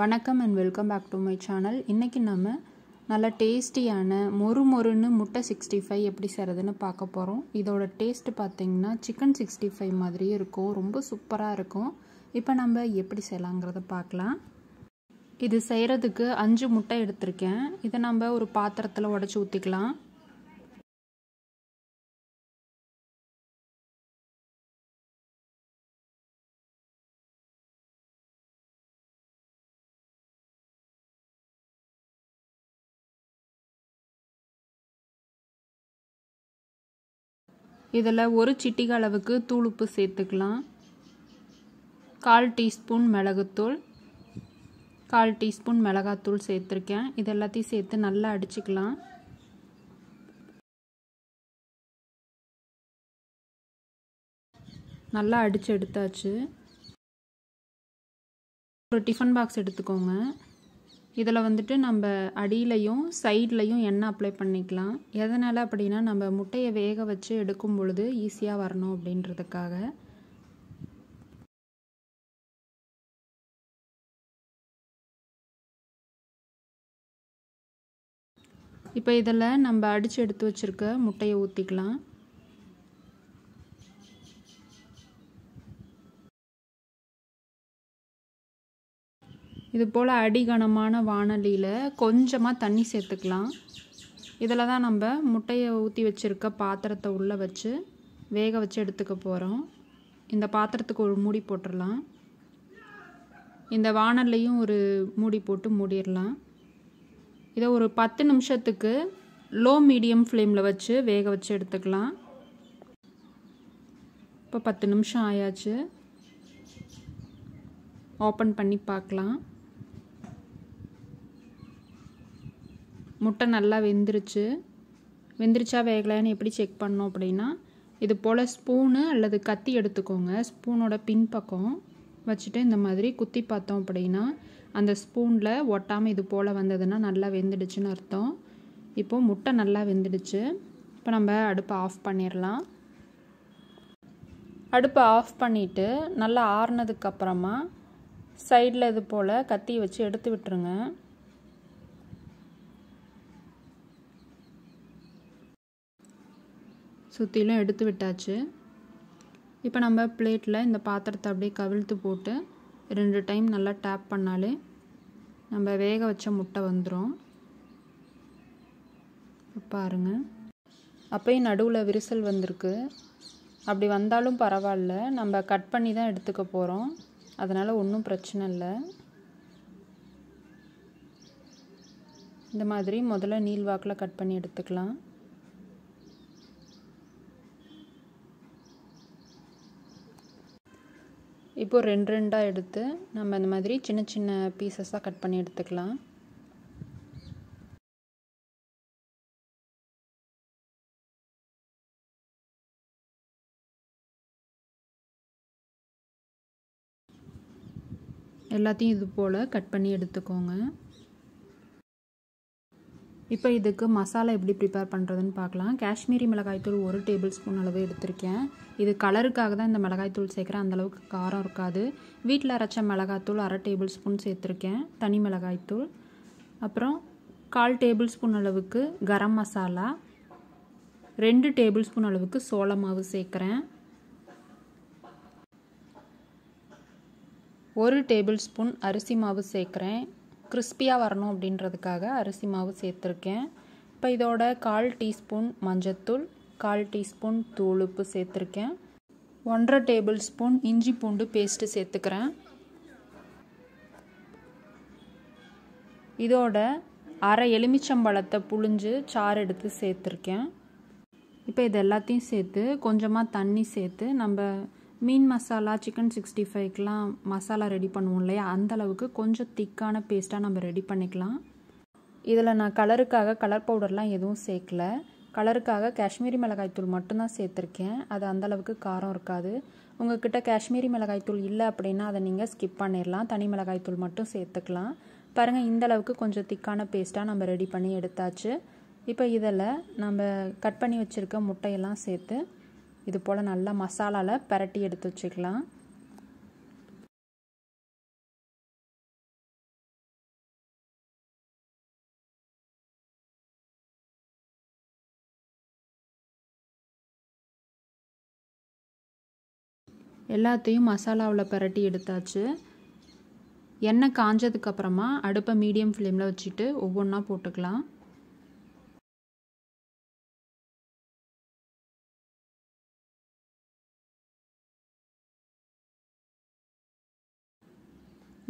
வணக்கம் and welcome back to my channel. இன்றைக்கி நம்ம நல்ல டேஸ்டியான மொறுன்னு முட்டை 65 எப்படி செய்கிறதுன்னு பார்க்க போகிறோம். இதோட டேஸ்ட்டு பார்த்திங்கன்னா சிக்கன் 65 மாதிரியே இருக்கும், ரொம்ப சூப்பராக இருக்கும். இப்போ நம்ம எப்படி செய்யலாங்கிறத பார்க்கலாம். இது செய்கிறதுக்கு 5 முட்டை எடுத்திருக்கேன். இதை நம்ம ஒரு பாத்திரத்தில் உடச்சி ஊற்றிக்கலாம். இதில் ஒரு சிட்டிகை அளவுக்கு தூள் உப்பு சேர்த்துக்கலாம். 1/4 டீஸ்பூன் மிளகுத்தூள், 1/4 டீஸ்பூன் மிளகாத்தூள் சேர்த்துருக்கேன். இது எல்லாத்தையும் சேர்த்து நல்லா அடிச்சுக்கலாம். நல்லா அடித்து எடுத்தாச்சு. ஒரு டிஃபன் பாக்ஸ் எடுத்துக்கோங்க. இதில் வந்துட்டு நம்ம அடியிலையும் சைட்லையும் எண்ணெய் அப்ளை பண்ணிக்கலாம். எதனால் அப்படின்னா நம்ம முட்டையை வேக வச்சு எடுக்கும் பொழுது ஈஸியாக வரணும் அப்படின்றதுக்காக. இப்போ இதில் நம்ம அடித்து எடுத்து வச்சுருக்க முட்டையை ஊற்றிக்கலாம். இது போல் அடிகனமான வாணலியில் கொஞ்சமாக தண்ணி சேர்த்துக்கலாம். இதில் தான் நம்ம முட்டையை ஊற்றி வச்சுருக்க பாத்திரத்தை உள்ளே வச்சு வேக வச்சு எடுத்துக்க போகிறோம். இந்த பாத்திரத்துக்கு ஒரு மூடி போட்டுடலாம். இந்த வாணல்லையும் ஒரு மூடி போட்டு மூடிடலாம். இதை ஒரு 10 நிமிஷத்துக்கு லோ மீடியம் ஃப்ளேமில் வச்சு வேக வச்சு எடுத்துக்கலாம். இப்போ 10 நிமிஷம் ஆயாச்சு. ஓப்பன் பண்ணி பார்க்கலாம். முட்டை நல்லா வெந்துருச்சா வேகலைன்னு எப்படி செக் பண்ணோம் அப்படின்னா, இது போல் ஸ்பூனு அல்லது கத்தி எடுத்துக்கோங்க. ஸ்பூனோட பின்பக்கம் வச்சுட்டு இந்த மாதிரி குத்தி பார்த்தோம் அப்படின்னா அந்த ஸ்பூனில் ஒட்டாமல் இது போல் வந்ததுன்னா நல்லா வெந்துடுச்சுன்னு அர்த்தம். இப்போது முட்டை நல்லா வெந்துடுச்சு. இப்போ நம்ம அடுப்பை ஆஃப் பண்ணிடலாம். அடுப்பை ஆஃப் பண்ணிவிட்டு நல்லா ஆறுனதுக்கப்புறமா சைடில் இது போல் கத்தி வச்சு எடுத்து விட்டுருங்க. சுற்றிலும் எடுத்து விட்டாச்சு. இப்போ நம்ம பிளேட்டில் இந்த பாத்திரத்தை அப்படியே கவிழ்த்து போட்டு 2 டைம் நல்லா டேப் பண்ணாலே நம்ம வேக வச்ச முட்டை வந்துடும். பாருங்கள், அப்போயும் நடுவில் விரிசல் வந்திருக்கு. அப்படி வந்தாலும் பரவாயில்ல, நம்ம கட் பண்ணி தான் எடுத்துக்க போகிறோம். அதனால் ஒன்றும் பிரச்சனை இல்லை. இந்த மாதிரி முதல்ல நீள்வாக்கில் கட் பண்ணி எடுத்துக்கலாம். இப்போது 2 எடுத்து நம்ம இந்த மாதிரி சின்ன சின்ன பீசஸாக கட் பண்ணி எடுத்துக்கலாம். எல்லாத்தையும் இது போல் கட் பண்ணி எடுத்துக்கோங்க. இப்போ இதுக்கு மசாலா எப்படி ப்ரிப்பேர் பண்ணுறதுன்னு பார்க்கலாம். காஷ்மீரி மிளகாய்த்தூள் 1 டேபிள் ஸ்பூன் அளவு எடுத்திருக்கேன். இது கலருக்காக தான் இந்த மிளகாய்த்தூள் சேர்க்குறேன். அந்தளவுக்கு காரம் இருக்காது. வீட்டில் அரைச்ச மிளகாய்த்தூள் 1/2 டேபிள் ஸ்பூன் சேர்த்துருக்கேன், தனி மிளகாய்த்தூள். அப்புறம் 1/4 டேபிள் ஸ்பூன் அளவுக்கு கரம் மசாலா, 2 டேபிள் ஸ்பூன் அளவுக்கு சோள மாவு சேர்க்குறேன், 1 டேபிள் ஸ்பூன் அரிசி மாவு சேர்க்குறேன். கிறிஸ்பியாக வரணும் அப்படின்றதுக்காக அரிசி மாவு சேர்த்துருக்கேன். இப்போ இதோட 1/4 டீஸ்பூன் மஞ்சத்தூள், 1/4 டீஸ்பூன் தூள் உப்பு சேர்த்துருக்கேன். 1/2 டேபிள் ஸ்பூன் இஞ்சி பூண்டு பேஸ்ட்டு சேர்த்துக்கிறேன். இதோட அரை எலுமிச்சம்பழத்தை புழிஞ்சு சாறு எடுத்து சேர்த்துருக்கேன். இப்போ இது எல்லாத்தையும் சேர்த்து கொஞ்சமாக தண்ணி சேர்த்து நம்ம மீன் மசாலா சிக்கன் 65க்கெலாம் மசாலா ரெடி பண்ணுவோம் இல்லையா, அந்தளவுக்கு கொஞ்சம் திக்கான பேஸ்ட்டாக நம்ம ரெடி பண்ணிக்கலாம். இதில் நான் கலருக்காக கலர் பவுடர்லாம் எதுவும் சேர்க்கல. கலருக்காக காஷ்மீரி மிளகாய்த்தூள் மட்டும்தான் சேர்த்துருக்கேன். அது அந்தளவுக்கு காரம் இருக்காது. உங்கள்கிட்ட காஷ்மீரி மிளகாய்த்தூள் இல்லை அப்படின்னா அதை நீங்கள் ஸ்கிப் பண்ணிடலாம், தனி மிளகாய்த்தூள் மட்டும் சேர்த்துக்கலாம். பாருங்கள், இந்தளவுக்கு கொஞ்சம் திக்கான பேஸ்ட்டாக நம்ம ரெடி பண்ணி எடுத்தாச்சு. இப்போ இதில் நம்ம கட் பண்ணி வச்சுருக்க முட்டையெல்லாம் சேர்த்து இது போல் நல்லா மசாலாவில் பரட்டி எடுத்து வச்சுக்கலாம். எல்லாத்தையும் மசாலாவில் பிரட்டி எடுத்தாச்சு. எண்ணெய் காஞ்சதுக்கப்புறமா அடுப்பை மீடியம் ஃப்ளேமில் வச்சுட்டு ஒவ்வொன்றா போட்டுக்கலாம்.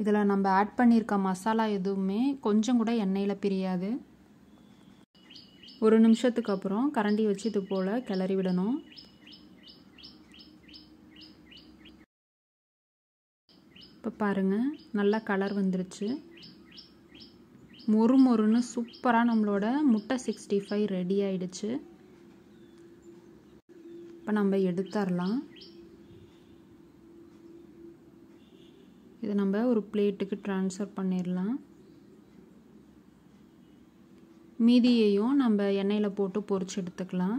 இதில் நம்ம ஆட் பண்ணியிருக்க மசாலா எதுவுமே கொஞ்சம் கூட எண்ணெயில் பிரியாது. ஒரு நிமிஷத்துக்கு அப்புறம் கரண்டி வச்சு இது போல் கிளறி விடணும். இப்போ பாருங்கள், நல்லா கலர் வந்துருச்சு. மொறு மொறுன்னு சூப்பராக நம்மளோட முட்டை 65 ரெடி ஆயிடுச்சு. இப்போ நம்ம எடுத்துடலாம். இதை நம்ம ஒரு பிளேட்டுக்கு ட்ரான்ஸ்ஃபர் பண்ணிடலாம். மீதியையும் நம்ம எண்ணெயில் போட்டு பொரிச்சு எடுத்துக்கலாம்.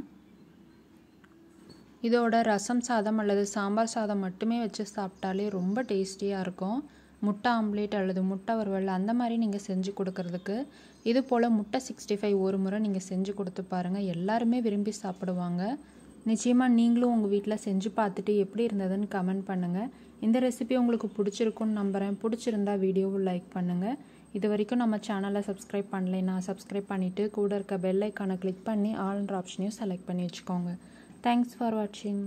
இதோட ரசம் சாதம் அல்லது சாம்பார் சாதம் மட்டுமே வச்சு சாப்பிட்டாலே ரொம்ப டேஸ்டியாக இருக்கும். முட்டை ஆம்லேட் அல்லது முட்டை வறுவல் அந்த மாதிரி நீங்கள் செஞ்சு கொடுக்கறதுக்கு இது போல் முட்டை 65 ஒரு முறை நீங்கள் செஞ்சு கொடுத்து பாருங்கள். எல்லாருமே விரும்பி சாப்பிடுவாங்க. நிச்சயமாக நீங்களும் உங்கள் வீட்டில் செஞ்சு பார்த்துட்டு எப்படி இருந்ததுன்னு கமெண்ட் பண்ணுங்கள். இந்த ரெசிபி உங்களுக்கு பிடிச்சிருக்குன்னு நம்புகிறேன். பிடிச்சிருந்தா வீடியோவை லைக் பண்ணுங்கள். இது வரைக்கும் நம்ம சேனலை சப்ஸ்கிரைப் பண்ணலைன்னா சப்ஸ்கிரைப் பண்ணிவிட்டு கூட இருக்க பெல் ஐக்கானை கிளிக் பண்ணி ஆல்ன்ற ஆப்ஷனையும் செலக்ட் பண்ணி வச்சுக்கோங்க. தேங்க்ஸ் ஃபார் வாட்சிங்.